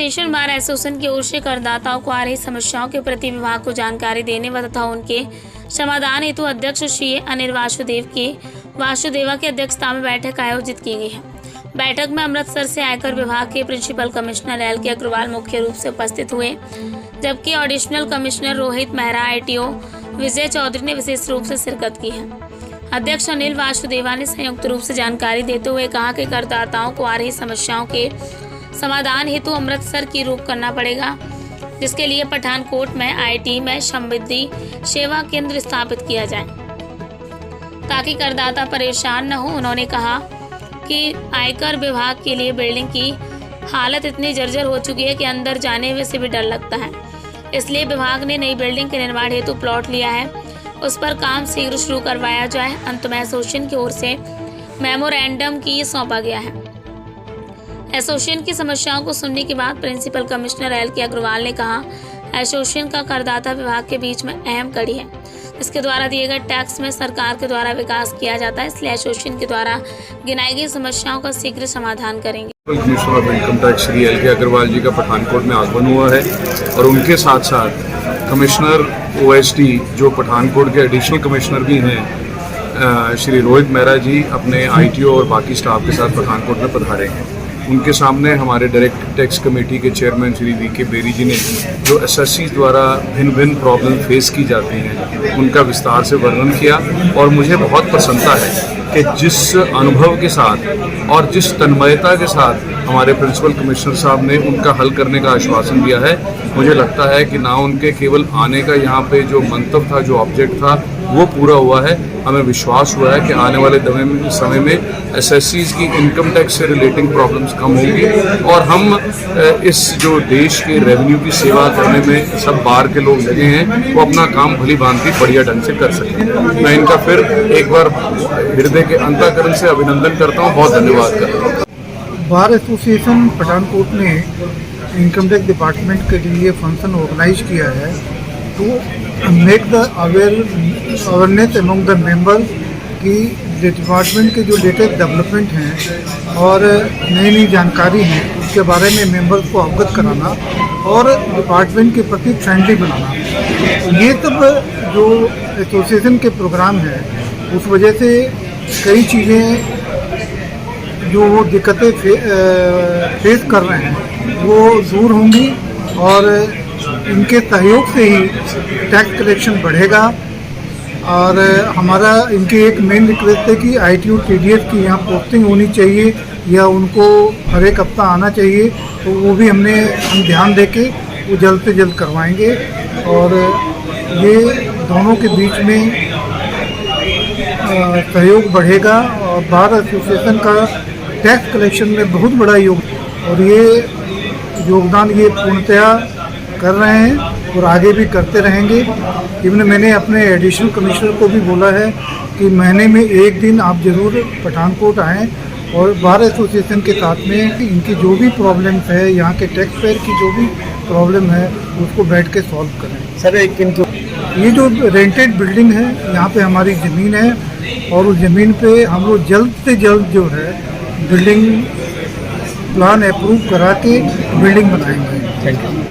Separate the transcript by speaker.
Speaker 1: Association bar association की ओर से करदाताओं को आ रही समस्याओं के प्रति विभाग को जानकारी देने व तथा उनके समाधान हेतु अध्यक्ष श्री अनिल वासुदेवा की अध्यक्षता में बैठक आयोजित की गई है। बैठक में अमृतसर से आयकर विभाग के प्रिंसिपल कमिश्नर LK अग्रवाल मुख्य रूप से उपस्थित हुए, जबकि additional commissioner Rohit Mehra ITO विजय चौधरी ने विशेष रूप से शिरकत की है। अध्यक्ष अनिल वासुदेवा ने संयुक्त रूप से जानकारी देते हुए कहा कि करदाताओं को आ रही समस्याओं के समाधान हेतु अमृतसर की रुख करना पड़ेगा, जिसके लिए पठानकोट में IT में समृद्धि सेवा केंद्र स्थापित किया जाए ताकि करदाता परेशान न हो। उन्होंने कहा कि आयकर विभाग के लिए बिल्डिंग की हालत इतनी जर्जर हो चुकी है कि अंदर जाने में से भी डर लगता है। इसलिए विभाग ने नई बिल्डिंग के निर्माण हेतु प्लॉट लिया है, उस पर काम शीघ्र शुरू करवाया जाए। अंत में एसोसिएशन की ओर से मेमोरेंडम की सौंपा गया है। एसोसिएशन की समस्याओं को सुनने के बाद प्रिंसिपल कमिश्नर LK अग्रवाल ने कहा, एसोसिएशन का करदाता विभाग के बीच में अहम कड़ी है, इसके द्वारा दिए गए टैक्स में सरकार के द्वारा विकास किया जाता है। इसलिए एसोसिएशन के द्वारा गिनाई गई समस्याओं का शीघ्र समाधान करेंगे।
Speaker 2: Commissioner of income tax Shri LK Agarwal ji का पठानकोट में आगमन हुआ है और उनके साथ साथ कमिश्नर OSD जो पठानकोट के एडिशनल कमिश्नर भी हैं श्री रोहित मेहरा जी अपने ITO और बाकी स्टाफ के साथ पठानकोट में पधारे हैं। उनके सामने हमारे डायरेक्ट टैक्स कमेटी के चेयरमैन श्री VK बेरी जी ने जो SSC द्वारा भिन्न भिन्न प्रॉब्लम फेस की जाती हैं उनका विस्तार से वर्णन किया और मुझे बहुत प्रसन्नता है कि जिस अनुभव के साथ और जिस तन्मयता के साथ हमारे प्रिंसिपल कमिश्नर साहब ने उनका हल करने का आश्वासन दिया है, मुझे लगता है कि ना उनके केवल आने का यहाँ पे जो मंतव्य था, जो ऑब्जेक्ट था, वो पूरा हुआ है। हमें विश्वास हुआ है कि आने वाले समय में SSCs की इनकम टैक्स से रिलेटिंग प्रॉब्लम्स कम होंगी और हम इस जो देश के रेवेन्यू की सेवा करने में सब बार के लोग लगे हैं वो अपना काम भली भांति बढ़िया ढंग से कर सकें। मैं इनका फिर एक बार हृदय के अंतःकरण से अभिनंदन करता हूँ, बहुत धन्यवाद करता हूँ।
Speaker 3: बार एसोसिएशन पठानकोट ने इनकम टैक्स डिपार्टमेंट के लिए फंक्शन ऑर्गेनाइज किया है to make the awareness among the member कि डिपार्टमेंट के जो लेटेस्ट डेवलपमेंट हैं और नई नई जानकारी हैं उसके बारे में मेंबर्स को अवगत कराना और डिपार्टमेंट के प्रति फ्रेंडली बनाना। ये सब जो एसोसिएशन के प्रोग्राम हैं उस वजह से कई चीज़ें जो वो दिक्कतें फेस कर रहे हैं वो दूर होंगी और इनके सहयोग से ही टैक्स कलेक्शन बढ़ेगा। और हमारा इनकी एक मेन रिक्वेस्ट है कि ITO TDS की यहाँ पोस्टिंग होनी चाहिए या उनको हर एक हफ्ता आना चाहिए, तो वो भी हम ध्यान देके वो जल्द से जल्द करवाएंगे और ये दोनों के बीच में सहयोग बढ़ेगा और बार एसोसिएशन का टैक्स कलेक्शन में बहुत बड़ा योगदान ये पूर्णतया कर रहे हैं और आगे भी करते रहेंगे। इवन मैंने अपने एडिशनल कमिश्नर को भी बोला है कि महीने में एक दिन आप ज़रूर पठानकोट आएँ और बार एसोसिएशन के साथ में इनकी जो भी प्रॉब्लम्स है, यहाँ के टैक्स पेयर की जो भी प्रॉब्लम है उसको बैठ के सॉल्व करें।
Speaker 4: सर
Speaker 3: ये जो रेंटेड बिल्डिंग है यहाँ पे हमारी ज़मीन है और उस ज़मीन पे हम लोग जल्द से जल्द जो है बिल्डिंग प्लान अप्रूव करा के बिल्डिंग बनाएंगे।
Speaker 4: Thank you.